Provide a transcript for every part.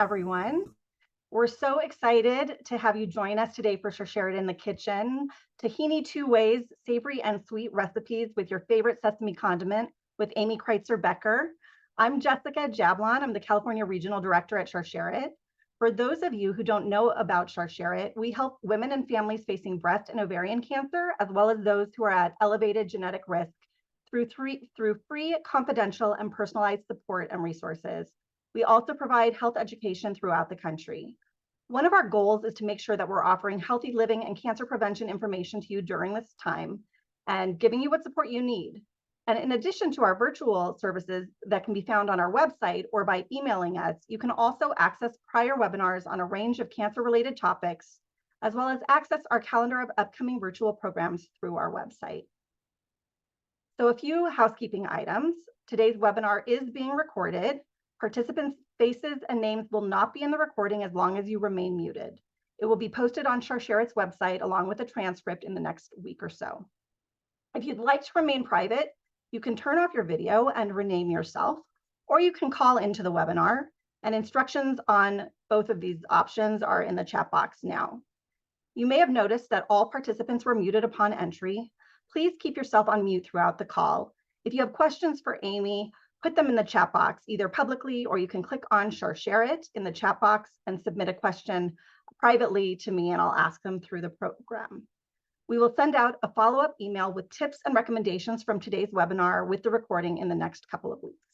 everyone. We're so excited to have you join us today for Sharsheret in the Kitchen. Tahini two ways, savory and sweet recipes with your favorite sesame condiment with Amy Kritzer Becker. I'm Jessica Jablon. I'm the California Regional Director at Sharsheret. For those of you who don't know about Sharsheret, we help women and families facing breast and ovarian cancer, as well as those who are at elevated genetic risk through free, confidential, and personalized support and resources. We also provide health education throughout the country. One of our goals is to make sure that we're offering healthy living and cancer prevention information to you during this time and giving you what support you need. And in addition to our virtual services that can be found on our website or by emailing us, you can also access prior webinars on a range of cancer-related topics, as well as access our calendar of upcoming virtual programs through our website. So a few housekeeping items. Today's webinar is being recorded. Participants' faces and names will not be in the recording as long as you remain muted. It will be posted on Sharsheret's website along with a transcript in the next week or so. If you'd like to remain private, you can turn off your video and rename yourself, or you can call into the webinar, and instructions on both of these options are in the chat box now. You may have noticed that all participants were muted upon entry. Please keep yourself on mute throughout the call. If you have questions for Amy, put them in the chat box, either publicly or you can click on Sharsheret in the chat box and submit a question privately to me and I'll ask them through the program. We will send out a follow-up email with tips and recommendations from today's webinar with the recording in the next couple of weeks.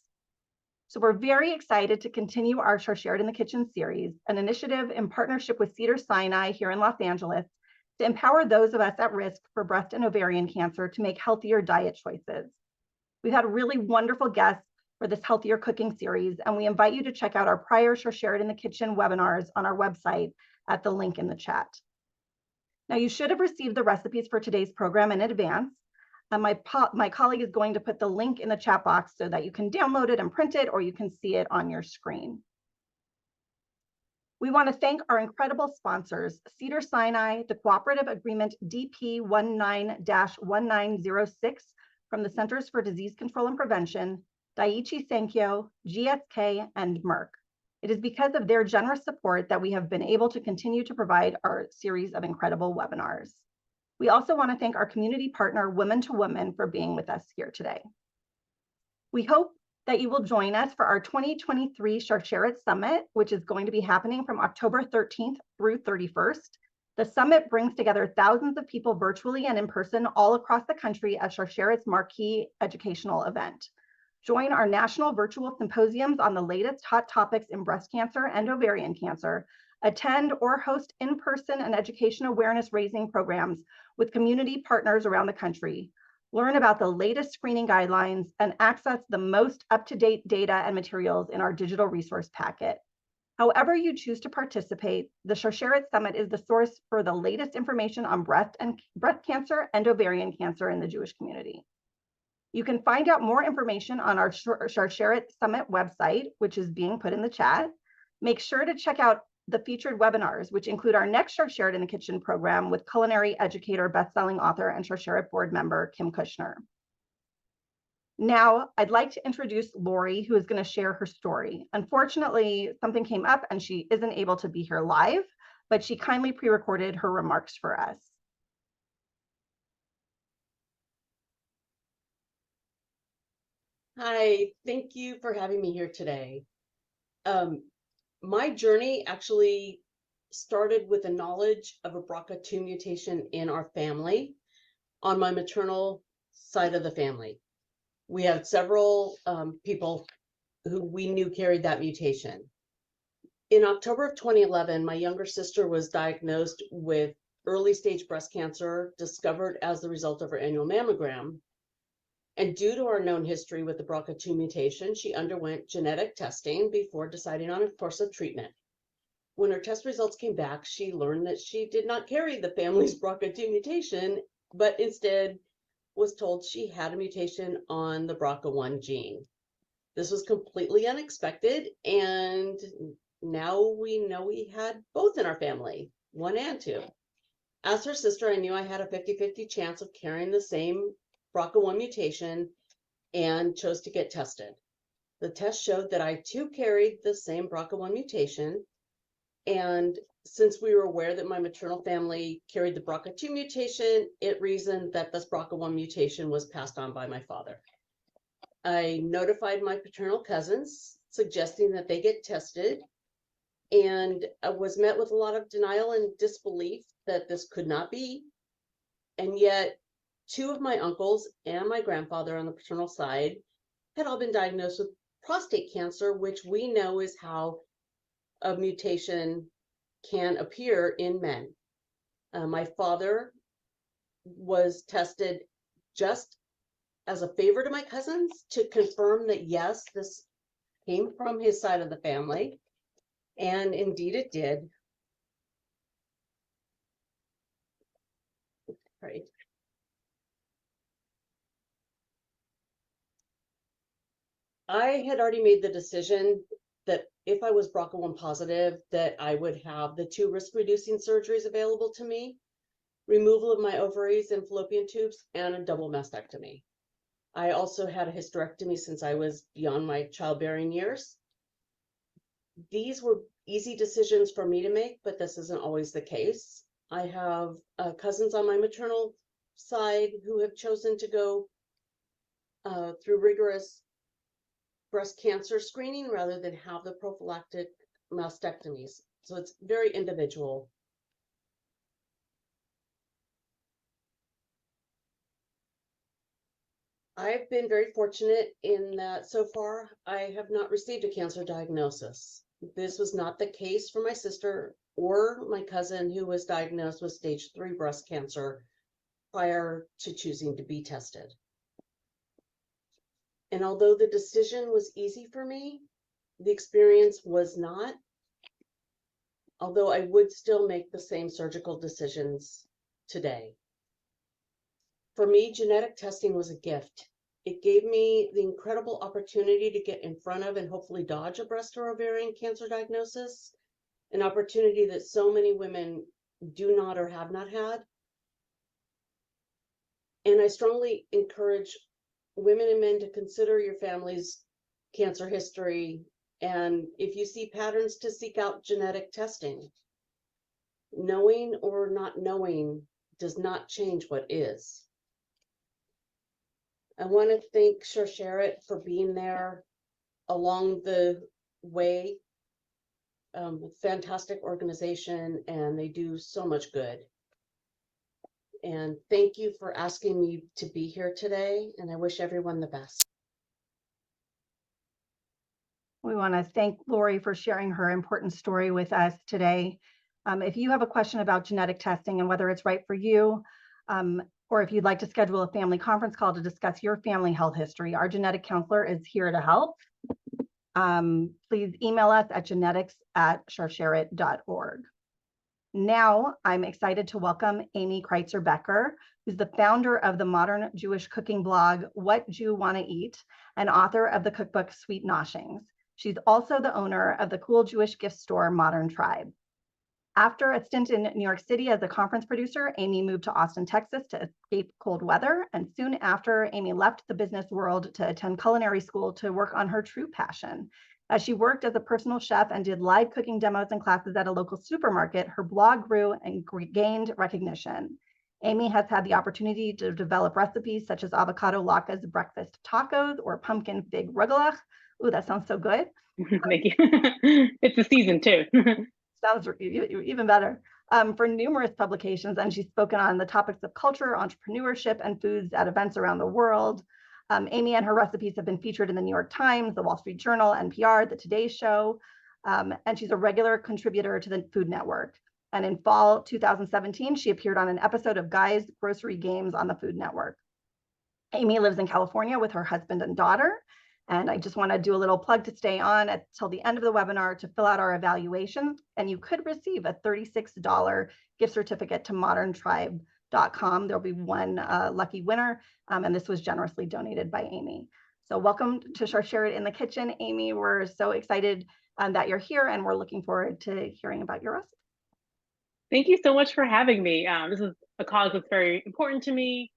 So we're very excited to continue our Sharsheret in the Kitchen series, an initiative in partnership with Cedars-Sinai here in Los Angeles to empower those of us at risk for breast and ovarian cancer to make healthier diet choices. We've had really wonderful guests for this healthier cooking series, and we invite you to check out our prior Sharsheret in the Kitchen webinars on our website at the link in the chat. Now, you should have received the recipes for today's program in advance. My colleague is going to put the link in the chat box so that you can download it and print it, or you can see it on your screen. We want to thank our incredible sponsors, Cedars-Sinai, the Cooperative Agreement DP 19-1906 from the Centers for Disease Control and Prevention, Daiichi Sankyo, GSK, and Merck. It is because of their generous support that we have been able to continue to provide our series of incredible webinars. We also want to thank our community partner, Women to Women, for being with us here today. We hope that you will join us for our 2023 Sharsheret Summit, which is going to be happening from October 13th through 31st. The summit brings together thousands of people virtually and in person all across the country at Sharsheret's marquee educational event. Join our national virtual symposiums on the latest hot topics in breast cancer and ovarian cancer. Attend or host in-person and education awareness raising programs with community partners around the country. Learn about the latest screening guidelines and access the most up-to-date data and materials in our digital resource packet. However you choose to participate, the Sharsheret Summit is the source for the latest information on breast cancer and ovarian cancer in the Jewish community. You can find out more information on our Sharsheret Summit website, which is being put in the chat. Make sure to check out the featured webinars, which include our next Sharsheret in the Kitchen program with culinary educator, best-selling author, and Sharsheret board member, Kim Kushner. Now, I'd like to introduce Lori, who is going to share her story. Unfortunately, something came up and she isn't able to be here live, but she kindly pre-recorded her remarks for us. Hi, thank you for having me here today. My journey actually started with the knowledge of a BRCA2 mutation in our family on my maternal side of the family. We had several people who we knew carried that mutation. In October of 2011, my younger sister was diagnosed with early stage breast cancer, discovered as the result of her annual mammogram. And due to our known history with the BRCA2 mutation, she underwent genetic testing before deciding on a course of treatment. When her test results came back, she learned that she did not carry the family's BRCA2 mutation, but instead was told she had a mutation on the BRCA1 gene. This was completely unexpected, and now we know we had both in our family, 1 and 2. As her sister, I knew I had a 50-50 chance of carrying the same BRCA1 mutation and chose to get tested. The test showed that I too carried the same BRCA1 mutation. And since we were aware that my maternal family carried the BRCA2 mutation, it reasoned that this BRCA1 mutation was passed on by my father. I notified my paternal cousins, suggesting that they get tested, and I was met with a lot of denial and disbelief that this could not be. And yet, two of my uncles and my grandfather on the paternal side had all been diagnosed with prostate cancer, which we know is how a mutation can appear in men. My father was tested just as a favor to my cousins to confirm that, yes, this came from his side of the family. And indeed it did. Right. I had already made the decision that if I was BRCA1 positive, that I would have the two risk-reducing surgeries available to me: removal of my ovaries and fallopian tubes, and a double mastectomy. I also had a hysterectomy since I was beyond my childbearing years. These were easy decisions for me to make, but this isn't always the case. I have cousins on my maternal side who have chosen to go through rigorous breast cancer screening rather than have the prophylactic mastectomies. So it's very individual. I've been very fortunate in that so far I have not received a cancer diagnosis. This was not the case for my sister or my cousin who was diagnosed with stage 3 breast cancer prior to choosing to be tested. And although the decision was easy for me, the experience was not, although I would still make the same surgical decisions today. For me, genetic testing was a gift. It gave me the incredible opportunity to get in front of and hopefully dodge a breast or ovarian cancer diagnosis, an opportunity that so many women do not or have not had. And I strongly encourage women and men to consider your family's cancer history, and if you see patterns, to seek out genetic testing. Knowing or not knowing does not change what is. I want to thank Sharsheret for being there along the way. Fantastic organization, and they do so much good. And thank you for asking me to be here today, and I wish everyone the best. We want to thank Lori for sharing her important story with us today. If you have a question about genetic testing and whether it's right for you, or if you'd like to schedule a family conference call to discuss your family health history, our genetic counselor is here to help. Please email us at genetics@sharsheret.org. Now I'm excited to welcome Amy Kritzer Becker, who's the founder of the modern Jewish cooking blog, What Jew Wanna Eat, and author of the cookbook, Sweet Noshings. She's also the owner of the cool Jewish gift store, Modern Tribe. After a stint in New York City as a conference producer, Amy moved to Austin, Texas to escape cold weather. And soon after, Amy left the business world to attend culinary school to work on her true passion. As she worked as a personal chef and did live cooking demos and classes at a local supermarket, her blog grew and gained recognition. Amy has had the opportunity to develop recipes such as avocado latkes breakfast tacos or pumpkin fig rugelach. Ooh, that sounds so good. Thank you. It's the season too. Sounds even better. For numerous publications, and she's spoken on the topics of culture, entrepreneurship, and foods at events around the world. Amy and her recipes have been featured in the New York Times, the Wall Street Journal, NPR, the Today Show, and she's a regular contributor to the Food Network. And in fall 2017, she appeared on an episode of Guy's Grocery Games on the Food Network. Amy lives in California with her husband and daughter. And I just want to do a little plug to stay on until the end of the webinar to fill out our evaluation. And you could receive a $36 gift certificate to moderntribe.com. There'll be one lucky winner. And this was generously donated by Amy. So welcome to Sharsheret in the Kitchen, Amy. We're so excited that you're here, and we're looking forward to hearing about your recipe. Thank you so much for having me. This is a cause that's very important to me.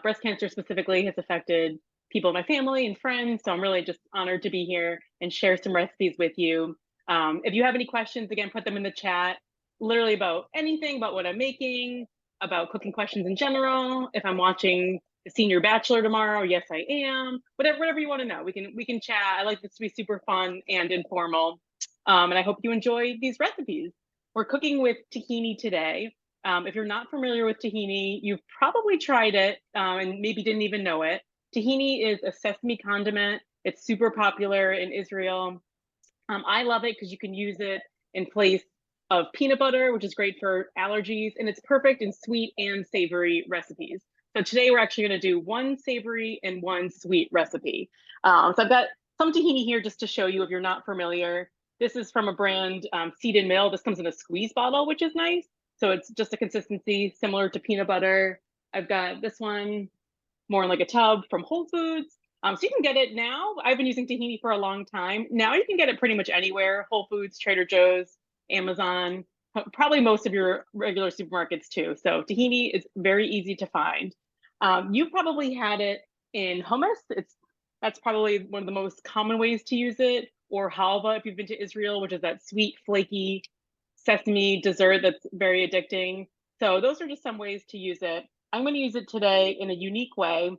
Breast cancer specifically has affected people in my family and friends. So I'm really just honored to be here and share some recipes with you. If you have any questions, again, put them in the chat, literally about anything, about what I'm making, about cooking questions in general. If I'm watching the Senior Bachelor tomorrow, yes, I am. Whatever you want to know, we can chat. I like this to be super fun and informal. And I hope you enjoy these recipes. We're cooking with tahini today. If you're not familiar with tahini, you've probably tried it and maybe didn't even know it. Tahini is a sesame condiment. It's super popular in Israel. I love it because you can use it in place of peanut butter, which is great for allergies, and it's perfect in sweet and savory recipes. So today we're actually going to do one savory and one sweet recipe. So I've got some tahini here just to show you if you're not familiar. This is from a brand, Seed and Mill. This comes in a squeeze bottle, which is nice. So it's just a consistency similar to peanut butter. I've got this one more in like a tub from Whole Foods. So you can get it now. I've been using tahini for a long time. Now you can get it pretty much anywhere, Whole Foods, Trader Joe's, Amazon, probably most of your regular supermarkets too. So tahini is very easy to find. You probably had it in hummus. That's probably one of the most common ways to use it, or halva if you've been to Israel, which is that sweet, flaky sesame dessert that's very addicting. So those are just some ways to use it. I'm going to use it today in a unique way.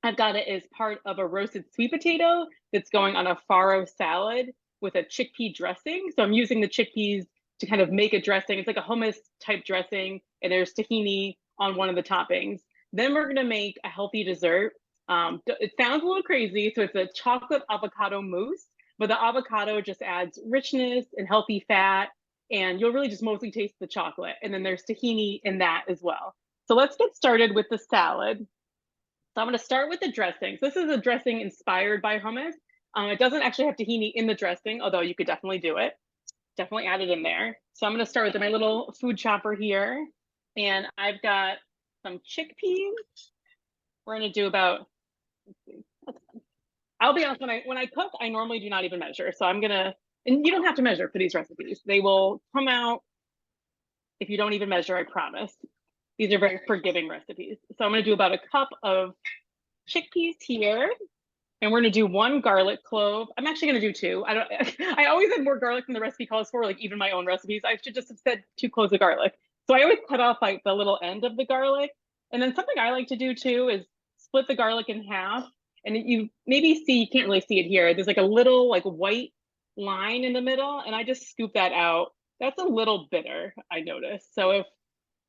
I've got it as part of a roasted sweet potato that's going on a farro salad with a chickpea dressing. So I'm using the chickpeas to kind of make a dressing. It's like a hummus type dressing, and there's tahini on one of the toppings. Then we're going to make a healthy dessert. It sounds a little crazy. So it's a chocolate avocado mousse, but the avocado just adds richness and healthy fat, and you'll really just mostly taste the chocolate. And then there's tahini in that as well. So let's get started with the salad. So I'm going to start with the dressing. So this is a dressing inspired by hummus. It doesn't actually have tahini in the dressing, although you could definitely do it. Definitely add it in there. So I'm going to start with my little food chopper here. And I've got some chickpeas. We're going to do about, I'll be honest, when I cook, I normally do not even measure. So I'm going to, and you don't have to measure for these recipes. They will come out if you don't even measure, I promise. These are very forgiving recipes. So I'm going to do about a cup of chickpeas here, and we're going to do one garlic clove. I'm actually going to do two. I always have more garlic than the recipe calls for, like even my own recipes. I should just have said 2 cloves of garlic. So I always cut off like the little end of the garlic. And then something I like to do too is split the garlic in half. And you maybe see, you can't really see it here. There's like a little like white line in the middle, and I just scoop that out. That's a little bitter, I noticed. So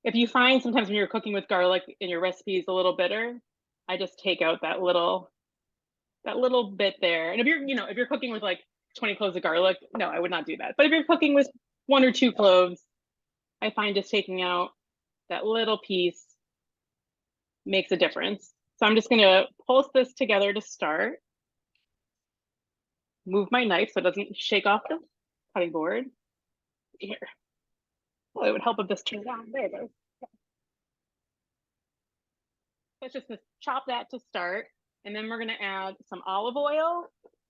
if you find sometimes when you're cooking with garlic in your recipes a little bitter, I just take out that little bit there. And if you're cooking with like 20 cloves of garlic, no, I would not do that. But if you're cooking with 1 or 2 cloves, I find just taking out that little piece makes a difference. So I'm just going to pulse this together to start. Move my knife so it doesn't shake off the cutting board. Here. Well, it would help if this turned on. There it goes. Let's just chop that to start. And then we're going to add some olive oil.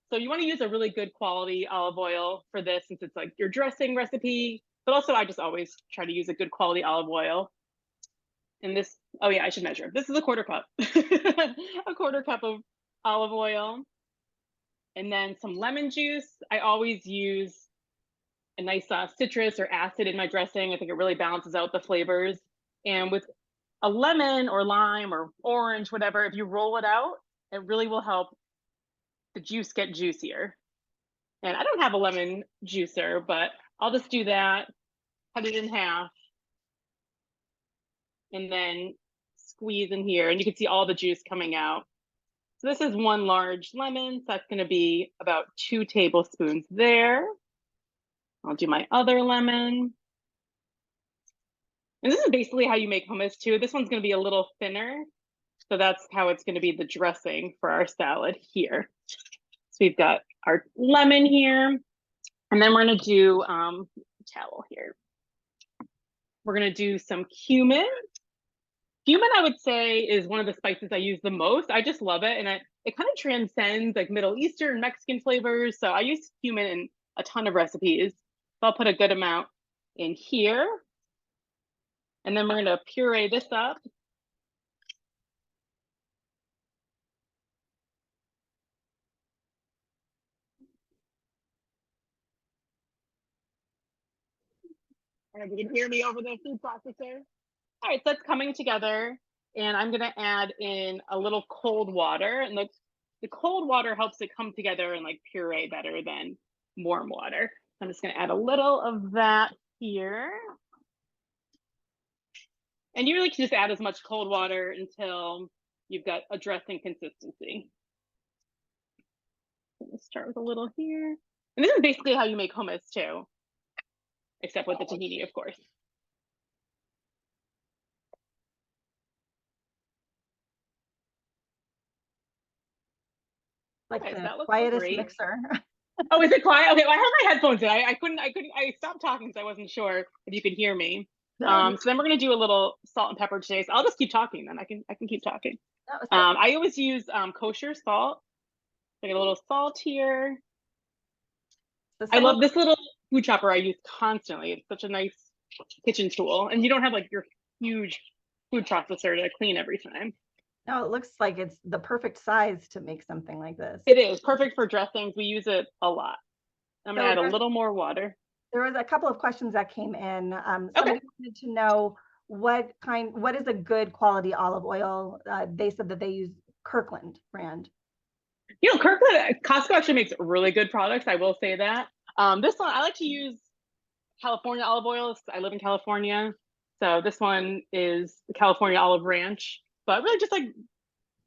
So you want to use a really good quality olive oil for this, since it's like your dressing recipe. But also I just always try to use a good quality olive oil. And this, oh yeah, I should measure. This is a 1/4 cup. A 1/4 cup of olive oil. And then some lemon juice. I always use a nice citrus or acid in my dressing. I think it really balances out the flavors. And with a lemon or lime or orange, whatever, if you roll it out, it really will help the juice get juicier. And I don't have a lemon juicer, but I'll just do that, cut it in half, and then squeeze in here, and you can see all the juice coming out. So this is 1 large lemon, so that's going to be about 2 tablespoons there. I'll do my other lemon. And this is basically how you make hummus too. This one's going to be a little thinner. So that's how it's going to be the dressing for our salad here. So we've got our lemon here. And then we're going to do towel here. We're going to do some cumin. Cumin, I would say, is one of the spices I use the most. I just love it. And it kind of transcends like Middle Eastern, Mexican flavors. So I use cumin in a ton of recipes. So I'll put a good amount in here. And then we're going to puree this up. I don't know if you can hear me over the food processor. All right, so that's coming together, and I'm gonna add in a little cold water, and the cold water helps it come together and like puree better than warm water. I'm just gonna add a little of that here. And you really can just add as much cold water until you've got a dressing consistency. Let's start with a little here. And this is basically how you make hummus too, except with the tahini, of course. Like Okay, so the that looks quietest great. mixer. Oh, is it quiet? Okay, well, I have my headphones in. I stopped talking because I wasn't sure if you could hear me. So then we're gonna do a little salt and pepper today. So I'll just keep talking then. I can keep talking. That was I always use kosher salt. So I get a little salt here. good. I love this little food chopper I use constantly. It's such a nice kitchen tool. And you don't have like your huge food processor to clean every time. No, it looks like it's the perfect size to make something like this. It is perfect for dressings. We use it a lot. I'm gonna add a little more water. There was a couple of questions that came in. Okay. Somebody wanted to know what is a good quality olive oil? They said that they use Kirkland brand. You know, Kirkland, Costco actually makes really good products. I will say that. This one, I like to use California olive oils. I live in California. So this one is the California Olive Ranch, but really just like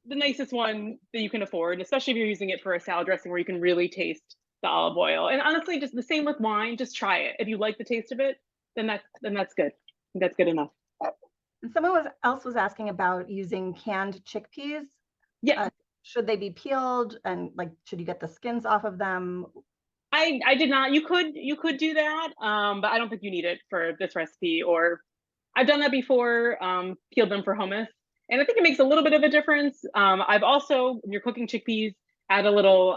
the nicest one that you can afford, especially if you're using it for a salad dressing where you can really taste the olive oil. And honestly, just the same with wine, just try it. If you like the taste of it, then that's good. That's good enough. And someone else was asking about using canned chickpeas. Yeah. Should they be peeled, and like should you get the skins off of them? I did not. You could do that, but I don't think you need it for this recipe. Or I've done that before, peeled them for hummus, and I think it makes a little bit of a difference. I've also, when you're cooking chickpeas, add a little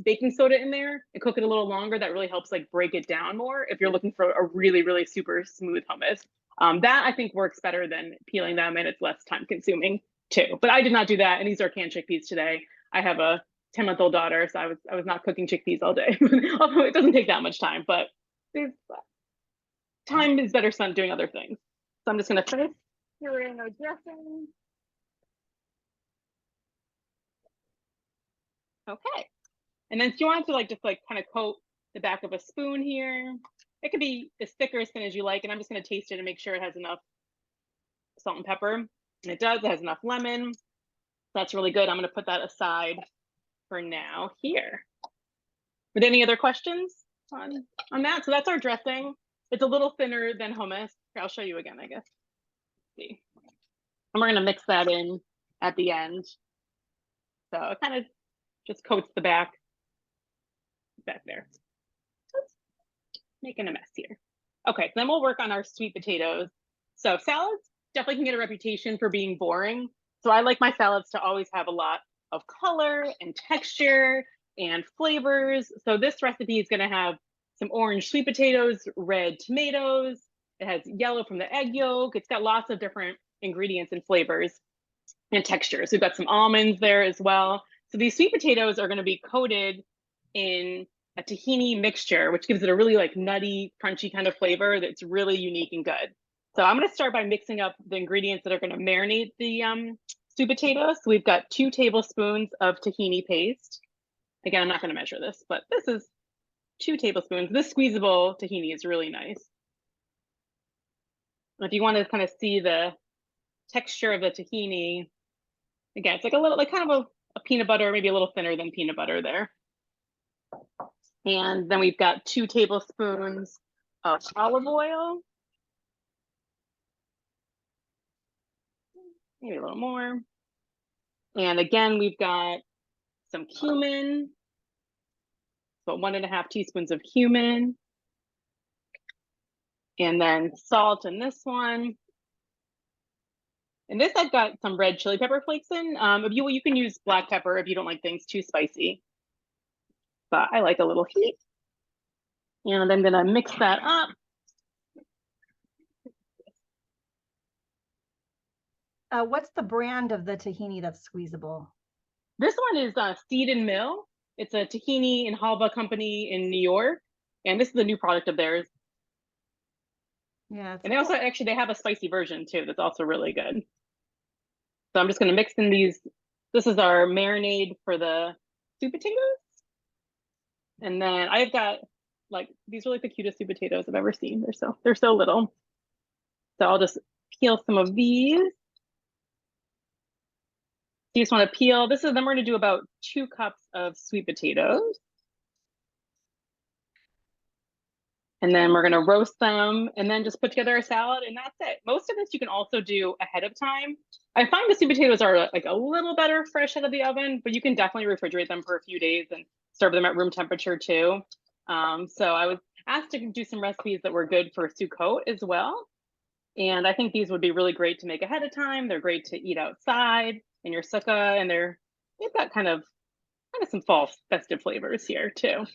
baking soda in there and cook it a little longer. That really helps like break it down more if you're looking for a really, really super smooth hummus. That I think works better than peeling them, and it's less time consuming too. But I did not do that, and these are canned chickpeas today. I have a 10-month-old daughter, so I was not cooking chickpeas all day. Although it doesn't take that much time, but time is better spent doing other things. So I'm just gonna finish pouring our dressing. Okay, and then if you want to like just like kind of coat the back of a spoon here, it could be as thick or as thin as you like, and I'm just gonna taste it and make sure it has enough salt and pepper. And it does. It has enough lemon. That's really good. I'm gonna put that aside for now here. With any other questions on that? So that's our dressing. It's a little thinner than hummus. Here, I'll show you again, I guess. Let's see. And we're gonna mix that in at the end. So it kind of just coats the back there. Oops. Making a mess here. Okay, so then we'll work on our sweet potatoes. So salads definitely can get a reputation for being boring. So I like my salads to always have a lot of color and texture and flavors. So this recipe is gonna have some orange sweet potatoes, red tomatoes. It has yellow from the egg yolk. It's got lots of different ingredients and flavors and textures. We've got some almonds there as well. So these sweet potatoes are gonna be coated in a tahini mixture, which gives it a really like nutty, crunchy kind of flavor that's really unique and good. So I'm gonna start by mixing up the ingredients that are gonna marinate the sweet potatoes. So we've got 2 tablespoons of tahini paste. Again, I'm not gonna measure this, but this is 2 tablespoons. This squeezable tahini is really nice. If you wanna kind of see the texture of the tahini, again, it's like a little, like kind of a peanut butter, maybe a little thinner than peanut butter there. And then we've got 2 tablespoons of olive oil. Maybe a little more. And again, we've got some cumin. So 1.5 teaspoons of cumin. And then salt in this one. And this I've got some red chili pepper flakes in. If you can use black pepper if you don't like things too spicy. But I like a little heat. And I'm gonna mix that up. What's the brand of the tahini that's squeezable? This one is Seed and Mill. It's a tahini and halva company in New York. And this is a new product of theirs. Yeah. And they also actually they have a spicy version too that's also really good. So I'm just gonna mix in these. This is our marinade for the sweet potatoes. And then I've got like these are like the cutest sweet potatoes I've ever seen. They're so little. So I'll just peel some of these. You just want to peel. This is then we're gonna do about 2 cups of sweet potatoes. And then we're gonna roast them and then just put together a salad and that's it. Most of this you can also do ahead of time. I find the sweet potatoes are like a little better fresh out of the oven, but you can definitely refrigerate them for a few days and serve them at room temperature too. So I was asked to do some recipes that were good for Sukkot as well. And I think these would be really great to make ahead of time. They're great to eat outside in your sukkah, and they've got kind of some fall festive flavors here too.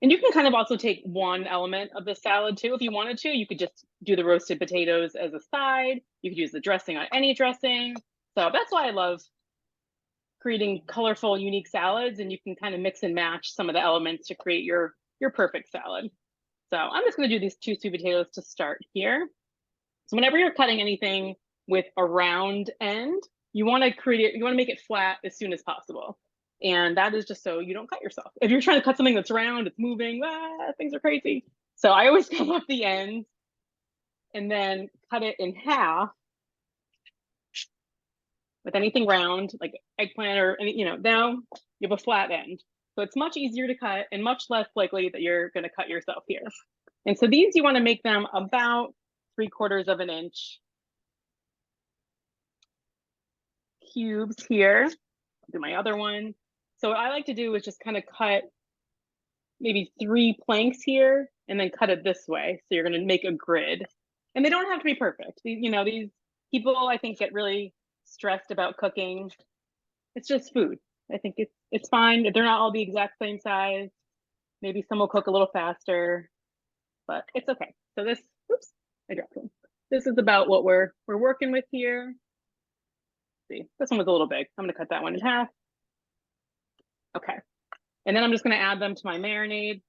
And you can kind of also take one element of the salad too if you wanted to. You could just do the roasted potatoes as a side. You could use the dressing on any dressing. So that's why I love creating colorful, unique salads, and you can kind of mix and match some of the elements to create your perfect salad. So I'm just going to do these 2 sweet potatoes to start here. So whenever you're cutting anything with a round end, you want to make it flat as soon as possible. And that is just so you don't cut yourself. If you're trying to cut something that's round, it's moving, things are crazy. So I always cut off the ends and then cut it in half with anything round, like eggplant or any, now you have a flat end. So it's much easier to cut and much less likely that you're going to cut yourself here. And so these, you want to make them about 3/4 of an inch cubes here. I'll do my other one. So what I like to do is just kind of cut maybe 3 planks here and then cut it this way. So you're going to make a grid. And they don't have to be perfect. These people, I think, get really stressed about cooking. It's just food. I think it's fine. They're not all the exact same size. Maybe some will cook a little faster, but it's okay. So this, oops, I dropped one. This is about what we're working with here. Let's see, this one was a little big. I'm going to cut that one in half. Okay. And then I'm just going to add them to my marinade.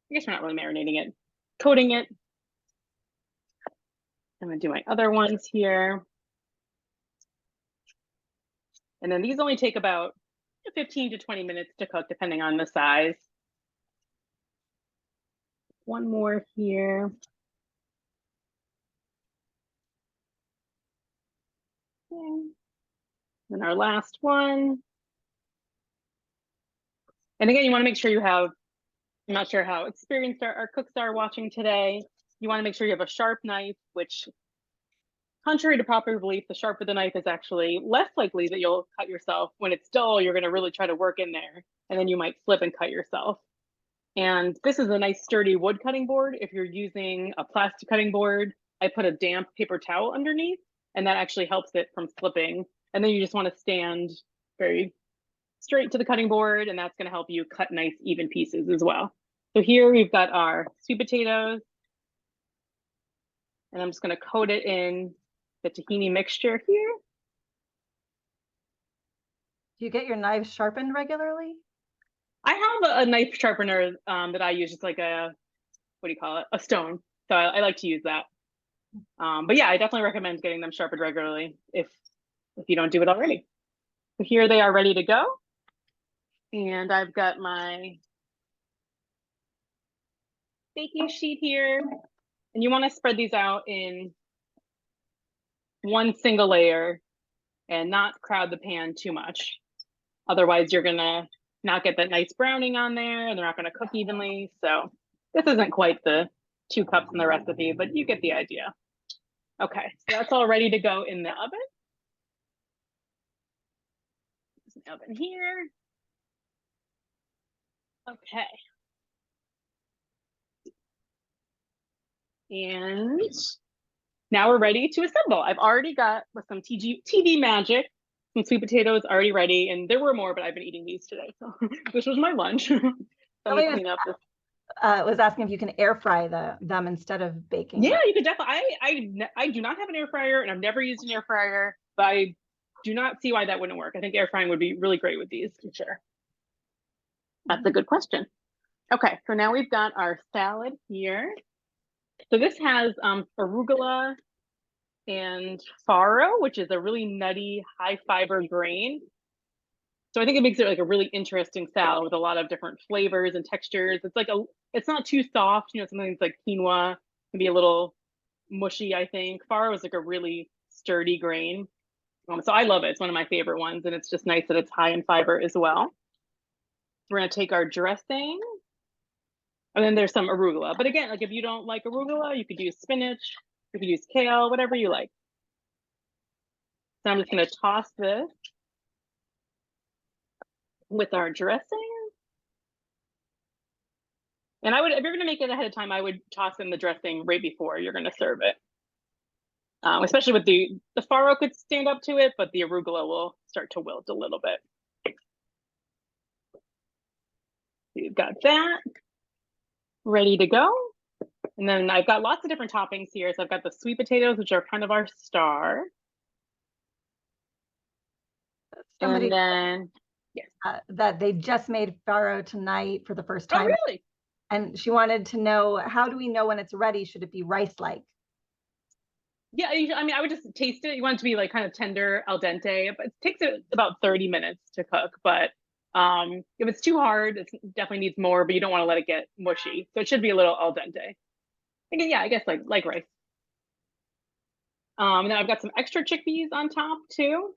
I guess we're not really marinating it, coating it. I'm going to do my other ones here. And then these only take about 15 to 20 minutes to cook, depending on the size. One more here. Okay. And our last one. And again, you want to make sure you have, I'm not sure how experienced our cooks are watching today. You want to make sure you have a sharp knife, which, contrary to popular belief, the sharper the knife is actually less likely that you'll cut yourself. When it's dull, you're going to really try to work in there, and then you might slip and cut yourself. And this is a nice sturdy wood cutting board. If you're using a plastic cutting board, I put a damp paper towel underneath, and that actually helps it from slipping. And then you just want to stand very straight to the cutting board, and that's going to help you cut nice even pieces as well. So here we've got our sweet potatoes, and I'm just going to coat it in the tahini mixture here. Do you get your knives sharpened regularly? I have a knife sharpener that I use. It's like a, what do you call it? A stone. So I like to use that. But yeah, I definitely recommend getting them sharpened regularly if you don't do it already. So here they are ready to go. And I've got my baking sheet here. And you want to spread these out in one single layer and not crowd the pan too much. Otherwise, you're going to not get that nice browning on there and they're not going to cook evenly. So this isn't quite the 2 cups in the recipe, but you get the idea. Okay, so that's all ready to go in the oven. There's an oven here. Okay. And now we're ready to assemble. I've already got, with some TV magic, some sweet potatoes already ready. And there were more, but I've been eating these today. So this was my lunch. So I'm gonna clean up this. Was asking if you can air fry them instead of baking. Yeah, you could definitely. I do not have an air fryer, and I've never used an air fryer, but I do not see why that wouldn't work. I think air frying would be really great with these for sure. That's a good question. Okay, so now we've got our salad here. So this has arugula and farro, which is a really nutty, high fiber grain. So I think it makes it like a really interesting salad with a lot of different flavors and textures. It's not too soft, something that's like quinoa can be a little mushy, I think. Farro is like a really sturdy grain. So I love it. It's one of my favorite ones, and it's just nice that it's high in fiber as well. We're gonna take our dressing, and then there's some arugula. But again, like if you don't like arugula, you could use spinach, you could use kale, whatever you like. So I'm just gonna toss this with our dressing. And if you're gonna make it ahead of time, I would toss in the dressing right before you're gonna serve it. Especially with the farro could stand up to it, but the arugula will start to wilt a little bit. You've got that ready to go. And then I've got lots of different toppings here. So I've got the sweet potatoes, which are kind of our star. Somebody, and then, yes. that they just made farro tonight for the first Oh, time. really? And she wanted to know, how do we know when it's ready? Should it be rice-like? Yeah, I mean, I would just taste it. You want it to be like kind of tender, al dente. But it takes about 30 minutes to cook. But if it's too hard, it definitely needs more, but you don't want to let it get mushy. So it should be a little al dente. Again, yeah, I guess like rice. And then I've got some extra chickpeas on top too.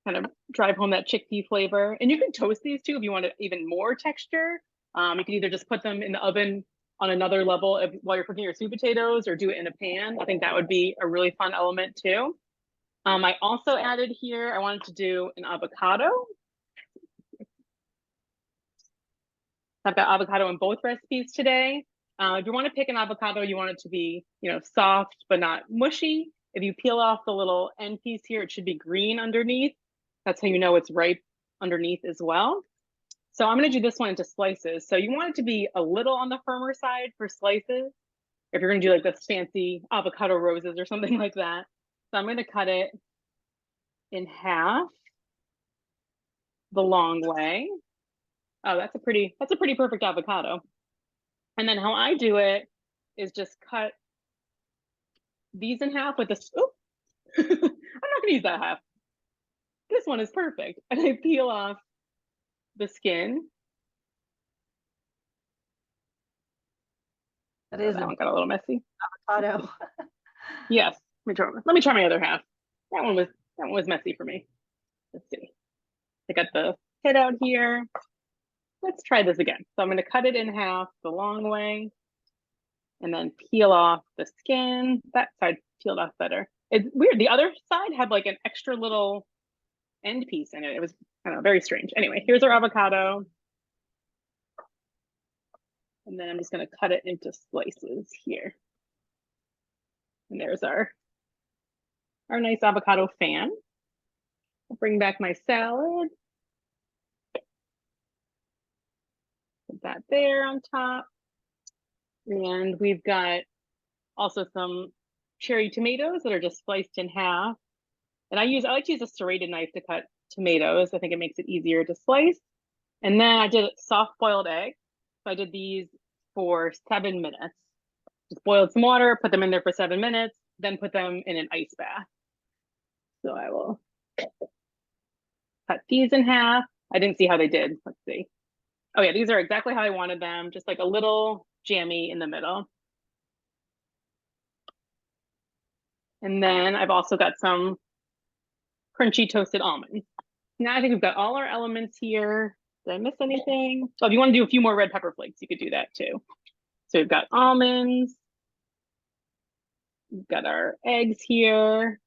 Kind of drive home that chickpea flavor. And you can toast these too if you want even more texture. You can either just put them in the oven on another level while you're cooking your sweet potatoes, or do it in a pan. I think that would be a really fun element too. I also added here, I wanted to do an avocado. I've got avocado in both recipes today. If you want to pick an avocado, you want it to be, soft but not mushy. If you peel off the little end piece here, it should be green underneath. That's how you know it's ripe underneath as well. So I'm going to do this one into slices. So you want it to be a little on the firmer side for slices, if you're going to do like this fancy avocado roses or something like that. So I'm going to cut it in half the long way. Oh, that's a pretty perfect avocado. And then how I do it is just cut these in half with this. Oh, I'm not gonna use that half. This one is perfect. And I peel off the skin. That is that one got a little messy. avocado. Yes. Let me try my other half. That one was messy for me. Let's see. I got the head out here. Let's try this again. So I'm going to cut it in half the long way, and then peel off the skin. That side peeled off better. It's weird. The other side had like an extra little end piece in it. It was, I don't know, very strange. Anyway, here's our avocado. And then I'm just going to cut it into slices here. And there's our nice avocado fan. I'll bring back my salad. Put that there on top. And we've got also some cherry tomatoes that are just sliced in half. And I like to use a serrated knife to cut tomatoes. I think it makes it easier to slice. And then I did soft boiled eggs. So I did these for 7 minutes. Just boiled some water, put them in there for 7 minutes, then put them in an ice bath. So I will cut these in half. I didn't see how they did. Let's see. Oh yeah, these are exactly how I wanted them. Just like a little jammy in the middle. And then I've also got some crunchy toasted almonds. Now I think we've got all our elements here. Did I miss anything? So if you want to do a few more red pepper flakes, you could do that too. So we've got almonds. We've got our eggs here.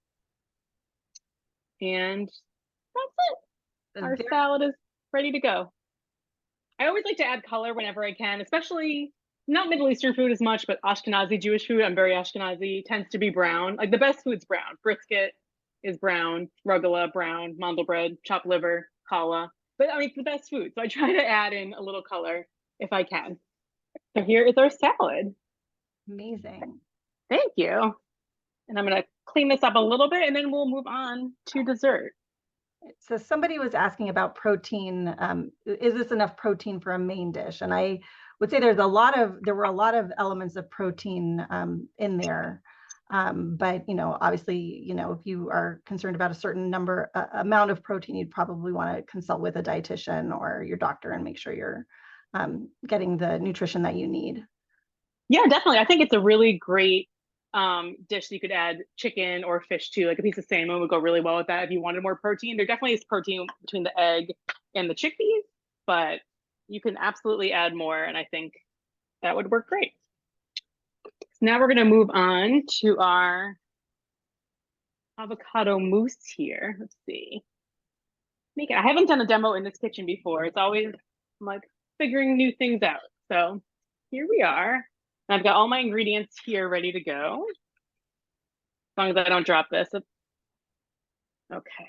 And that's it. Our salad is ready to go. I always like to add color whenever I can, especially not Middle Eastern food as much, but Ashkenazi Jewish food. I'm very Ashkenazi, tends to be brown. Like the best food's brown. Brisket is brown, rugula, brown, mandelbread, chopped liver, challah. But I mean, it's the best food. So I try to add in a little color if I can. So here is our salad. Amazing. Thank you. And I'm going to clean this up a little bit, and then we'll move on to dessert. So somebody was asking about protein. Is this enough protein for a main dish? And I would say there were a lot of elements of protein in there. But, obviously, if you are concerned about a certain amount of protein, you'd probably want to consult with a dietitian or your doctor and make sure you're getting the nutrition that you need. Yeah, definitely. I think it's a really great dish that you could add chicken or fish to. Like a piece of salmon would go really well with that if you wanted more protein. There definitely is protein between the egg and the chickpeas, but you can absolutely add more, and I think that would work great. So now we're going to move on to our avocado mousse here. Let's see. I haven't done a demo in this kitchen before. It's always like figuring new things out. So here we are. And I've got all my ingredients here ready to go. As long as I don't drop this. Okay.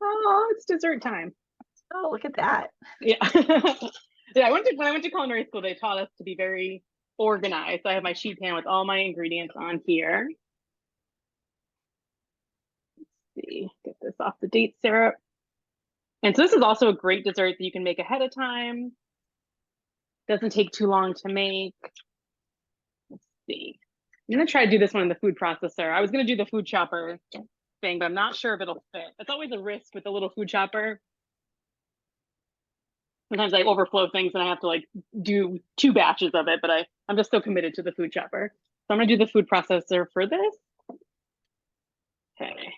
Oh, it's dessert time. Oh, look at that. Yeah. Yeah, when I went to culinary school, they taught us to be very organized. So I have my sheet pan with all my ingredients on here. Let's see, get this off the date syrup. And so this is also a great dessert that you can make ahead of time. Doesn't take too long to make. Let's see. I'm gonna try to do this one in the food processor. I was gonna do the food chopper thing, but I'm not sure if it'll fit. That's always a risk with the little food chopper. Sometimes I overflow things and I have to like do 2 batches of it, but I'm just so committed to the food chopper. So I'm gonna do the food processor for this. Okay.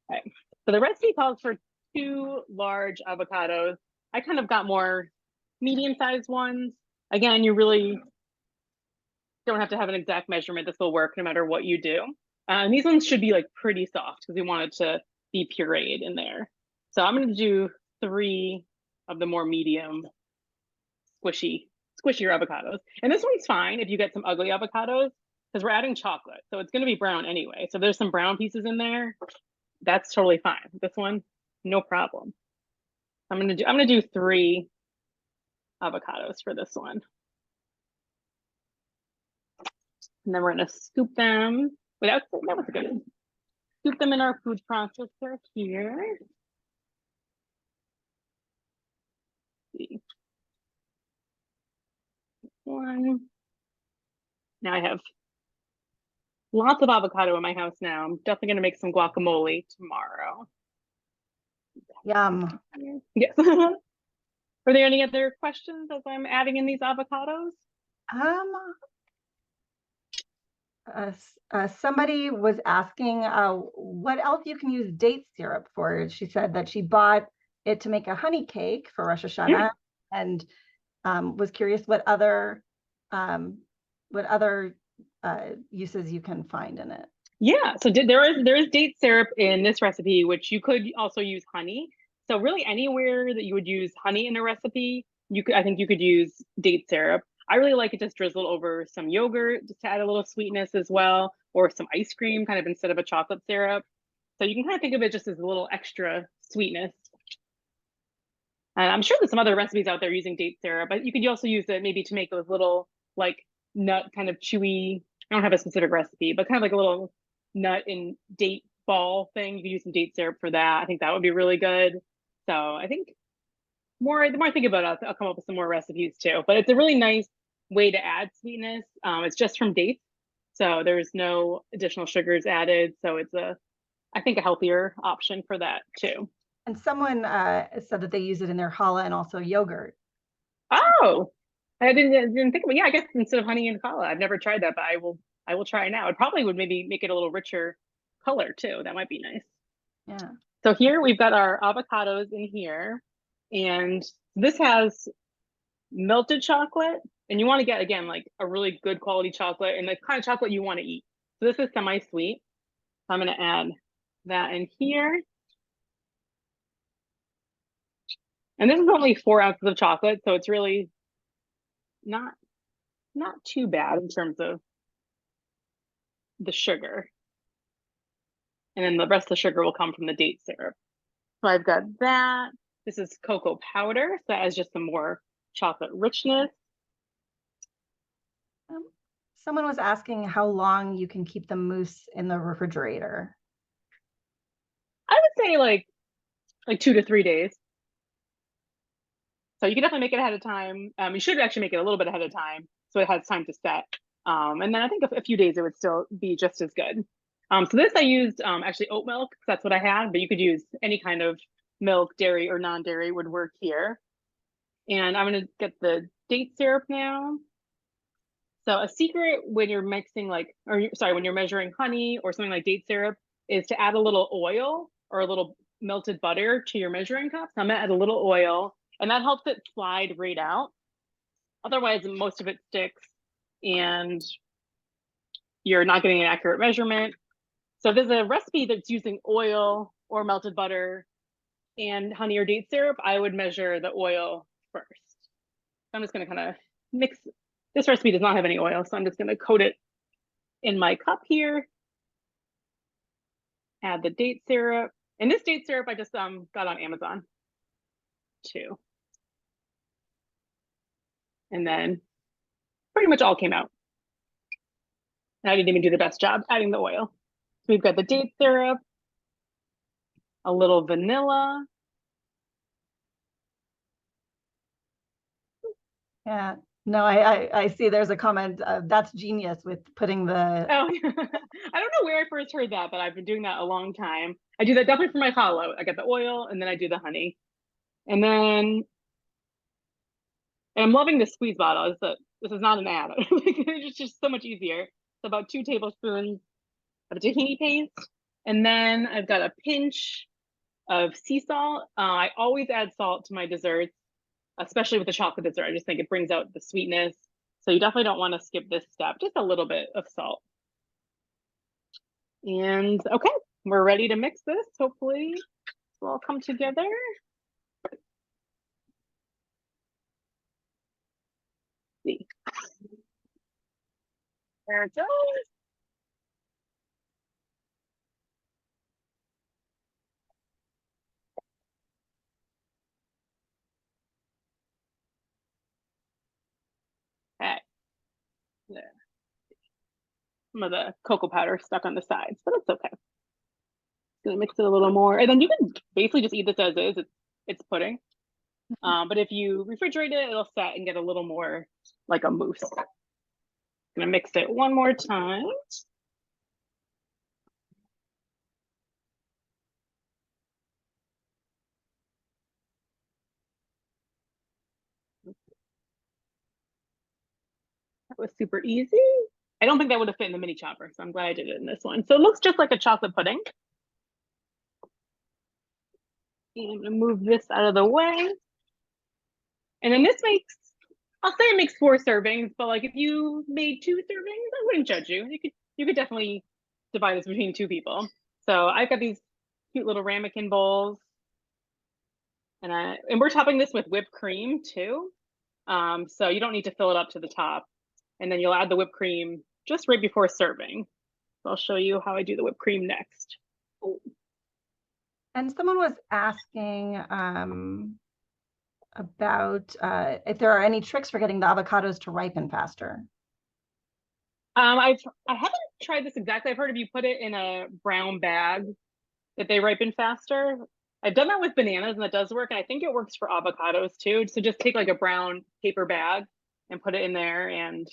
Okay. So the recipe calls for 2 large avocados. I kind of got more medium-sized ones. Again, you really don't have to have an exact measurement. This will work no matter what you do. And these ones should be like pretty soft because we want it to be pureed in there. So I'm going to do 3 of the more medium, squishier avocados. And this one's fine if you get some ugly avocados because we're adding chocolate. So it's going to be brown anyway. So if there's some brown pieces in there, that's totally fine. This one, no problem. I'm gonna do 3 avocados for this one. And then we're gonna scoop them that was good. Scoop them in our food processor here. Let's see. One. Now I have lots of avocado in my house now. I'm definitely gonna make some guacamole tomorrow. Yum. Yes. Are there any other questions as I'm adding in these avocados? Somebody was asking what else you can use date syrup for. She said that she bought it to make a honey cake for Rosh Hashanah, and was curious what other uses you can find in it. Yeah, so there is date syrup in this recipe, which you could also use honey. So really anywhere that you would use honey in a recipe, I think you could use date syrup. I really like it just drizzled over some yogurt just to add a little sweetness as well, or some ice cream kind of instead of a chocolate syrup. So you can kind of think of it just as a little extra sweetness. And I'm sure there's some other recipes out there using date syrup, but you could also use it maybe to make those little like nut kind of chewy. I don't have a specific recipe, but kind of like a little nut and date ball thing. You could use some date syrup for that. I think that would be really good. So I think the more I think about it, I'll come up with some more recipes too. But it's a really nice way to add sweetness. It's just from dates, so there's no additional sugars added. So it's I think a healthier option for that too. And someone said that they use it in their challah and also yogurt. Oh, I didn't think of it. Yeah, I guess instead of honey and challah, I've never tried that, but I will try it now. It probably would maybe make it a little richer color too. That might be nice. Yeah. So here we've got our avocados in here, and this has melted chocolate, and you want to get, again, like a really good quality chocolate and the kind of chocolate you want to eat. So this is semi-sweet. So I'm going to add that in here. And this is only 4 ounces of chocolate, so it's really not too bad in terms of the sugar. And then the rest of the sugar will come from the date syrup. So I've got that. This is cocoa powder, so that has just some more chocolate richness. Someone was asking how long you can keep the mousse in the refrigerator. I would say like 2 to 3 days. So you can definitely make it ahead of time. You should actually make it a little bit ahead of time so it has time to set. And then I think a few days it would still be just as good. So this I used actually oat milk, 'cause that's what I had, but you could use any kind of milk, dairy or non-dairy would work here. And I'm gonna get the date syrup now. So a secret when you're mixing when you're measuring honey or something like date syrup is to add a little oil or a little melted butter to your measuring cup. So I'm gonna add a little oil and that helps it slide right out. Otherwise, most of it sticks and you're not getting an accurate measurement. So if there's a recipe that's using oil or melted butter and honey or date syrup, I would measure the oil first. I'm just gonna kind of mix. This recipe does not have any oil, so I'm just gonna coat it in my cup here. Add the date syrup. And this date syrup I just got on Amazon too. And then pretty much all came out. And I didn't even do the best job adding the oil. So we've got the date syrup, a little vanilla. Yeah. No, I see there's a comment, that's genius with putting the. Oh, I don't know where I first heard that, but I've been doing that a long time. I do that definitely for my hollow. I get the oil and then I do the honey. And then, and I'm loving the squeeze bottle. This is not an ad. It's just so much easier. It's about 2 tablespoons of tahini paste. And then I've got a pinch of sea salt. I always add salt to my desserts, especially with the chocolate dessert. I just think it brings out the sweetness. So you definitely don't want to skip this step, just a little bit of salt. And okay, we're ready to mix this. Hopefully this will all come together. Let's see. There it goes. Okay. There. Some of the cocoa powder stuck on the sides, but it's okay. Gonna mix it a little more, and then you can basically just eat this as is. It's pudding. But if you refrigerate it, it'll set and get a little more like a mousse. Gonna mix it one more time. That was super easy. I don't think that would have fit in the mini chopper, so I'm glad I did it in this one. So it looks just like a chocolate pudding. And I'm gonna move this out of the way. And then this makes, I'll say it makes 4 servings, but like if you made 2 servings, I wouldn't judge you. You could definitely divide this between 2 people. So I've got these cute little ramekin bowls. And we're topping this with whipped cream too. So you don't need to fill it up to the top. And then you'll add the whipped cream just right before serving. So I'll show you how I do the whipped cream next. Oh. And someone was asking about if there are any tricks for getting the avocados to ripen faster. I haven't tried this exactly. I've heard if you put it in a brown bag that they ripen faster. I've done that with bananas and that does work. And I think it works for avocados too. So just take like a brown paper bag and put it in there and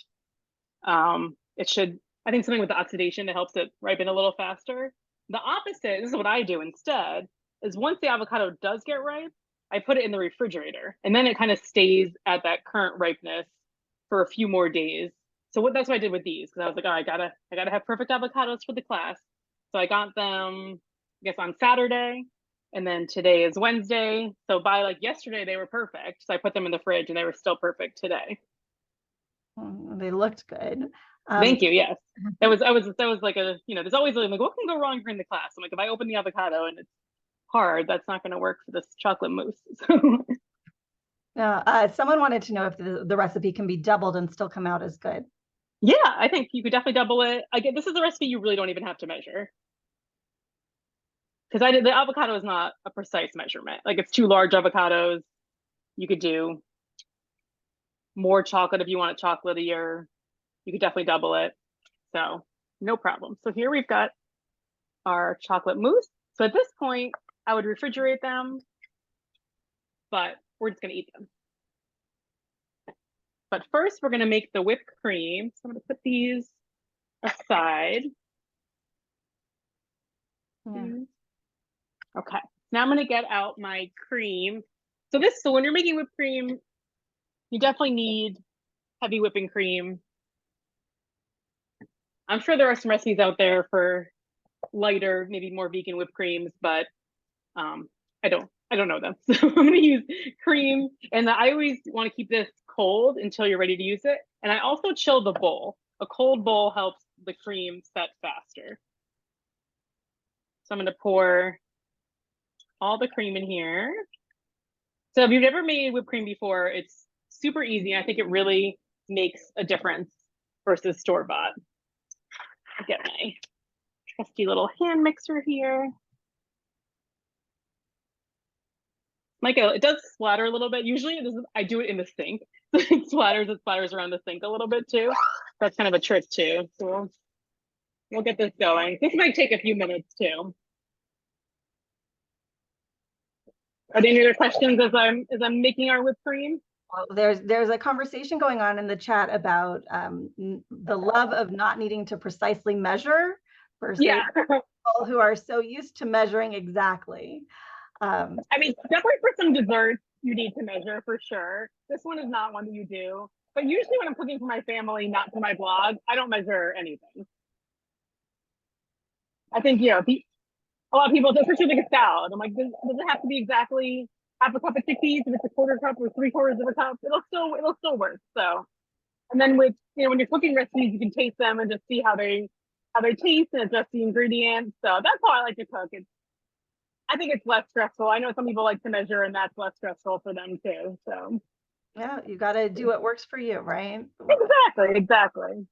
it should, I think something with the oxidation that helps it ripen a little faster. The opposite, this is what I do instead, is once the avocado does get ripe, I put it in the refrigerator and then it kind of stays at that current ripeness for a few more days. So that's what I did with these, because I was like, oh, I gotta have perfect avocados for the class. So I got them, I guess, on Saturday, and then today is Wednesday. So by like yesterday, they were perfect. So I put them in the fridge and they were still perfect today. They looked good. Thank you. Yes, that was like a, there's always like what can go wrong during the class. I'm like, if I open the avocado and it's hard, that's not going to work for this chocolate mousse. So. Someone wanted to know if the recipe can be doubled and still come out as good. Yeah, I think you could definitely double it. Again, this is a recipe you really don't even have to measure. Because the avocado is not a precise measurement. Like it's 2 large avocados. You could do more chocolate if you want it chocolatier. You could definitely double it. So no problem. So here we've got our chocolate mousse. So at this point, I would refrigerate them, but we're just gonna eat them. But first, we're going to make the whipped cream. So I'm going to put these aside. Yeah. Okay, now I'm going to get out my cream. So when you're making whipped cream, you definitely need heavy whipping cream. I'm sure there are some recipes out there for lighter, maybe more vegan whipped creams, but I don't know them. So I'm going to use cream, and I always want to keep this cold until you're ready to use it. And I also chill the bowl. A cold bowl helps the cream set faster. So I'm going to pour all the cream in here. So if you've never made whipped cream before, it's super easy. I think it really makes a difference versus store-bought. I'll get my trusty little hand mixer here. Michael, it does splatter a little bit. Usually I do it in the sink. It splatters around the sink a little bit too. That's kind of a trick too. So we'll get this going. This might take a few minutes too. Are there any other questions as I'm making our whipped cream? Well, there's a conversation going on in the chat about the love of not needing to precisely measure versus people who are so used to measuring exactly. I mean, definitely for some desserts, you need to measure for sure. This one is not one that you do. But usually when I'm cooking for my family, not for my blog, I don't measure anything. I think, you know, a lot of people, especially like a salad, I'm like, does it have to be exactly half a cup of chickpeas? If it's a quarter cup or 3/4 of a cup, it'll still work. So, and then with, you know, when you're cooking recipes, you can taste them and just see how they taste and adjust the ingredients. So that's how I like to cook. I think it's less stressful. I know some people like to measure, and that's less stressful for them too. So yeah, you got to do what works for you, right? Exactly.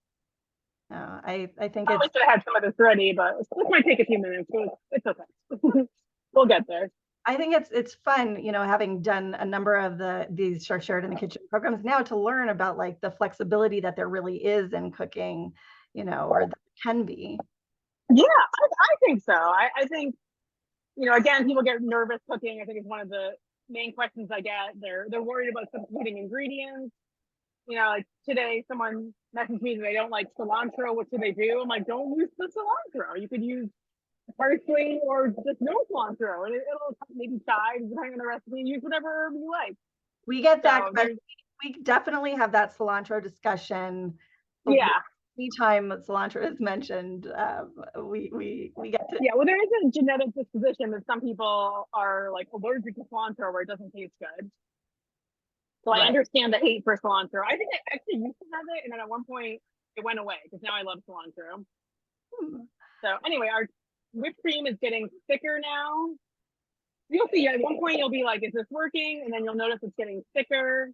I think I wish I had some of this ready, but this might take a few minutes. So it's okay. We'll get there. I think it's fun, you know, having done a number of these Sharsheret in the Kitchen programs now, to learn about like the flexibility that there really is in cooking, you know, or that can be. Yeah, I think so. I think, you know, again, people get nervous cooking. I think it's one of the main questions I get. They're worried about substituting ingredients. You know, like today, someone messaged me that they don't like cilantro. What should they do? I'm like, don't use the cilantro. You could use parsley or just no cilantro, and it'll maybe chive depending on the recipe. Use whatever herb you like. We get that. We definitely have that cilantro discussion. Yeah. Anytime cilantro is mentioned, we get to. Yeah, well, there is a genetic disposition that some people are like allergic to cilantro where it doesn't taste good. So I understand the hate for cilantro. I think I actually used to have it, and then at one point it went away because now I love cilantro. So anyway, our whipped cream is getting thicker now. You'll see at one point you'll be like, is this working? And then you'll notice it's getting thicker.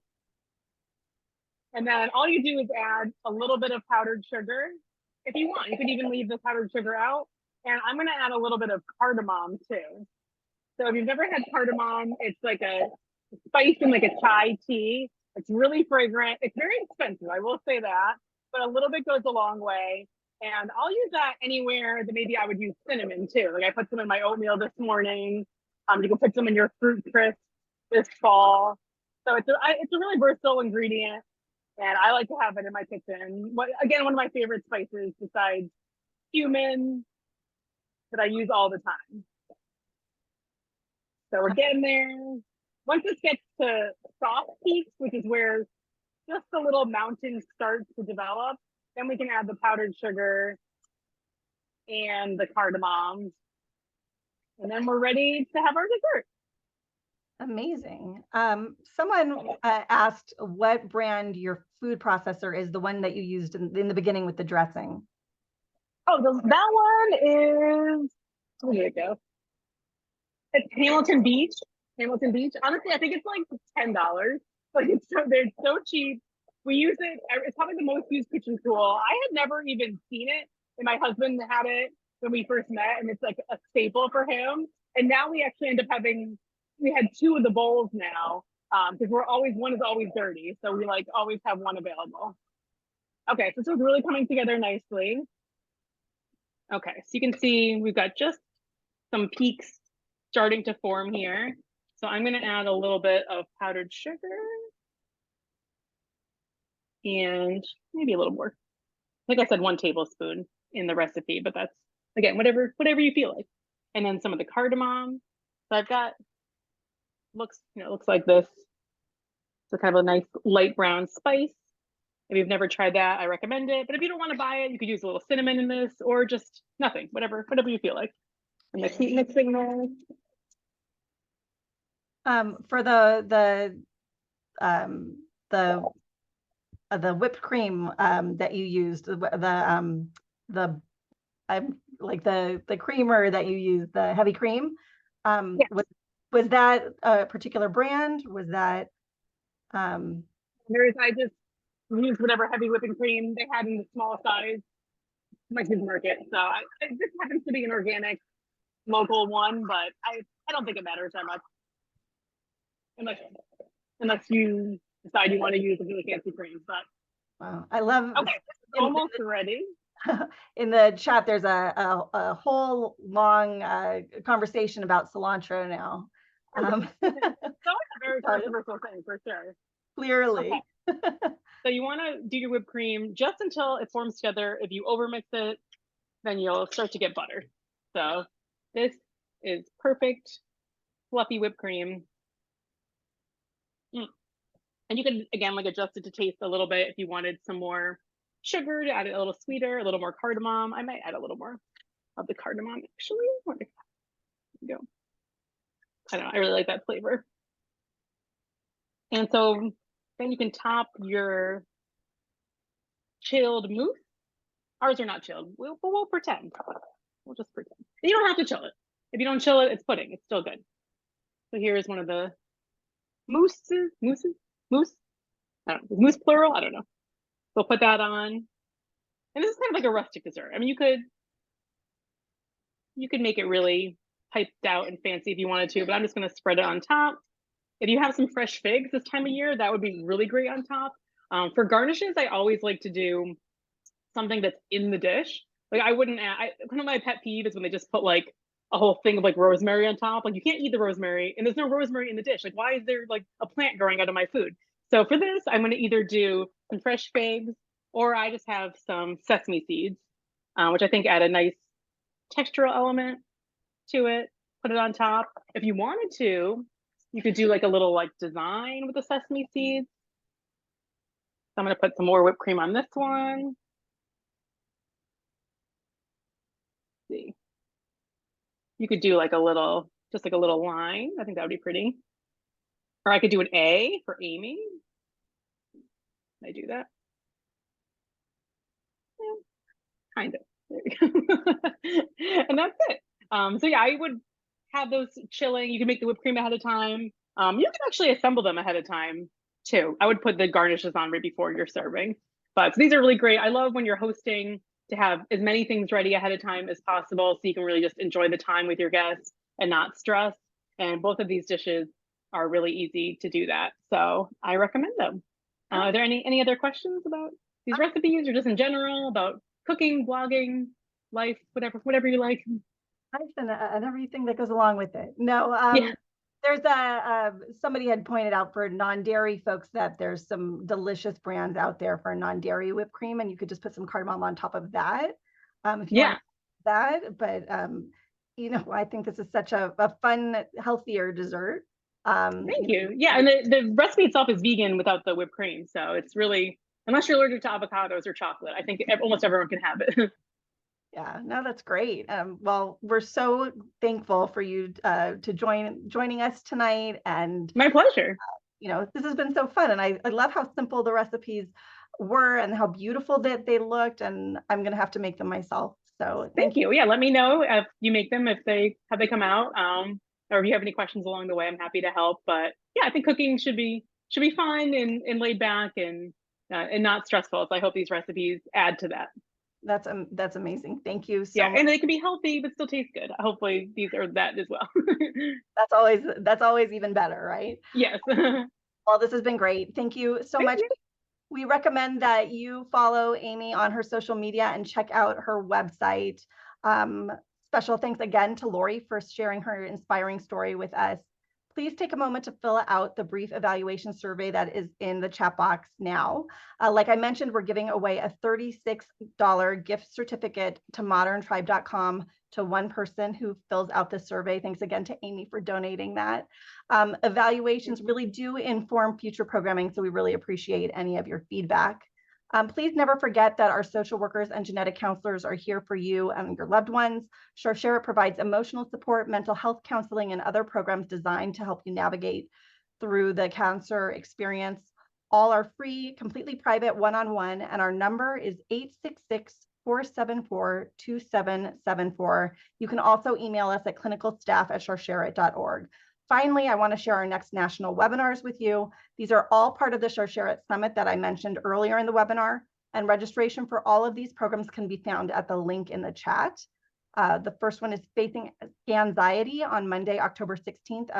And then all you do is add a little bit of powdered sugar. If you want, you could even leave the powdered sugar out. And I'm going to add a little bit of cardamom too. So if you've never had cardamom, it's like a spice in like a chai tea. It's really fragrant. It's very expensive, I will say that, but a little bit goes a long way. And I'll use that anywhere that maybe I would use cinnamon too. Like I put some in my oatmeal this morning. You can put some in your fruit crisp this fall. So it's a really versatile ingredient, and I like to have it in my kitchen. Again, one of my favorite spices besides cumin that I use all the time. So we're getting there. Once this gets to soft peaks, which is where just a little mountain starts to develop, then we can add the powdered sugar and the cardamom. And then we're ready to have our dessert. Amazing. Someone asked what brand your food processor is, the one that you used in the beginning with the dressing. Oh, that one is, where did it go? It's Hamilton Beach. Honestly, I think it's like $10. Like they're so cheap. We use it. It's probably the most used kitchen tool. I had never even seen it, and my husband had it when we first met, and it's like a staple for him. And now we actually end up we had 2 of the bowls now, because one is always dirty, so we like always have one available. Okay, so this is really coming together nicely. Okay, so you can see we've got just some peaks starting to form here. So I'm going to add a little bit of powdered sugar. and maybe a little more. I think I said 1 tablespoon in the recipe, but that's, again, whatever you feel like. And then some of the cardamom. So I've got, looks like this. So kind of a nice light brown spice. If you've never tried that, I recommend it. But if you don't want to buy it, you could use a little cinnamon in this, or just nothing, whatever you feel like. And I keep mixing those. For the whipped cream that you used, the I'm like the creamer that you used, the heavy cream. Yeah. Was that a particular brand? Was that I just used whatever heavy whipping cream they had in the small size, my supermarket. So this happens to be an organic local one, but I don't think it matters that much. Unless you decide you want to use a really fancy cream. But wow, I love okay, almost ready. In the chat, there's a whole long conversation about cilantro now. So it's a very controversial thing for sure. Clearly. Okay. So you want to do your whipped cream just until it forms together. If you overmix it, then you'll start to get butter. So this is perfect fluffy whipped cream. And you can, again, like adjust it to taste a little bit if you wanted some more sugar to add it a little sweeter, a little more cardamom. I might add a little more of the cardamom actually. There we go. I don't know, I really like that flavor. And so then you can top your chilled mousse. Ours are not chilled, but we'll pretend. We'll just pretend. And you don't have to chill it. If you don't chill it, it's pudding. It's still good. So here's one of the mousse. I don't know, mousse plural. I don't know. We'll put that on. And this is kind of like a rustic dessert. I mean, you could make it really piped out and fancy if you wanted to, but I'm just going to spread it on top. If you have some fresh figs this time of year, that would be really great on top. For garnishes, I always like to do something that's in the dish. Like I wouldn't add, one of my pet peeves is when they just put like a whole thing of like rosemary on top. Like you can't eat the rosemary and there's no rosemary in the dish. Like why is there like a plant growing out of my food? So for this, I'm going to either do some fresh figs or I just have some sesame seeds, which I think add a nice textural element to it. Put it on top. If you wanted to, you could do like a little like design with the sesame seeds. So I'm going to put some more whipped cream on this one. Let's see. You could do like a little, just like a little line. I think that would be pretty. Or I could do an A for Amy. Can I do that? Yeah, kind of. There we go. And that's it. So yeah, I would have those chilling. You can make the whipped cream ahead of time. You can actually assemble them ahead of time too. I would put the garnishes on right before you're serving. But so these are really great. I love when you're hosting to have as many things ready ahead of time as possible so you can really just enjoy the time with your guests and not stress. And both of these dishes are really easy to do that. So I recommend them. Are there any other questions about these recipes or just in general about cooking, blogging, life, whatever you like? And everything that goes along with it. No, Yeah. there's somebody had pointed out for non-dairy folks that there's some delicious brands out there for non-dairy whipped cream, and you could just put some cardamom on top of that. If you want that, but I think this is such a fun, healthier dessert. Thank you. Yeah, and the recipe itself is vegan without the whipped cream, so it's really, unless you're allergic to avocados or chocolate, I think almost everyone can have it. Yeah, no, that's great. Well, we're so thankful for you to joining us tonight, and my pleasure. This has been so fun, and I love how simple the recipes were and how beautiful that they looked, and I'm gonna have to make them myself. So thank you. Yeah, let me know if you make them, if they come out, or if you have any questions along the way. I'm happy to help. But yeah, I think cooking should be fun and laid back and not stressful. So I hope these recipes add to that. That's amazing. Thank you so much. And they can be healthy but still taste good. Hopefully these are that as well. That's always even better, right? Yes. Well, this has been great. Thank you so much. We recommend that you follow Amy on her social media and check out her website. Special thanks again to Lori for sharing her inspiring story with us. please take a moment to fill out the brief evaluation survey that is in the chat box now. Like I mentioned, we're giving away a $36 gift certificate to moderntribe.com to one person who fills out the survey. Thanks again to Amy for donating that. Evaluations really do inform future programming, so we really appreciate any of your feedback. Please never forget that our social workers and genetic counselors are here for you and your loved ones. Sharsheret provides emotional support, mental health counseling, and other programs designed to help you navigate through the cancer experience. All are free, completely private, one-on-one, and our number is 866-474-2774. You can also email us at clinicalstaff@sharsheret.org. Finally, I want to share our next national webinars with you. These are all part of the Sharsheret Summit that I mentioned earlier in the webinar, and registration for all of these programs can be found at the link in the chat. The first one is Facing Anxiety on Monday, October 16th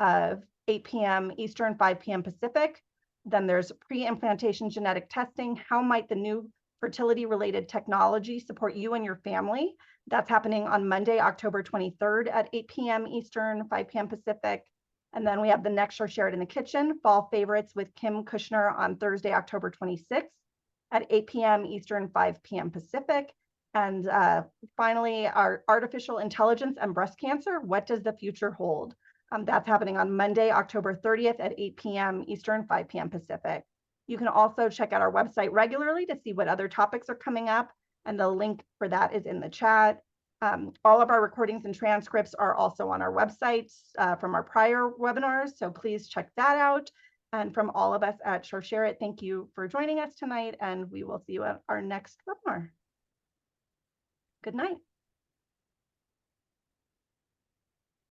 at 8 p.m. Eastern, 5 p.m. Pacific. Then there's Pre-Implantation Genetic Testing. How might the new fertility-related technology support you and your family? That's happening on Monday, October 23rd at 8 p.m. Eastern, 5 p.m. Pacific. And then we have the next Sharsheret in the Kitchen, Fall Favorites with Kim Kushner on Thursday, October 26th at 8 p.m. Eastern, 5 p.m. Pacific. And finally, our Artificial Intelligence and Breast Cancer, What Does the Future Hold? That's happening on Monday, October 30th at 8 p.m. Eastern, 5 p.m. Pacific. You can also check out our website regularly to see what other topics are coming up, and the link for that is in the chat. All of our recordings and transcripts are also on our website from our prior webinars, so please check that out. And from all of us at Sharsheret, thank you for joining us tonight, and we will see you at our next webinar. Good night.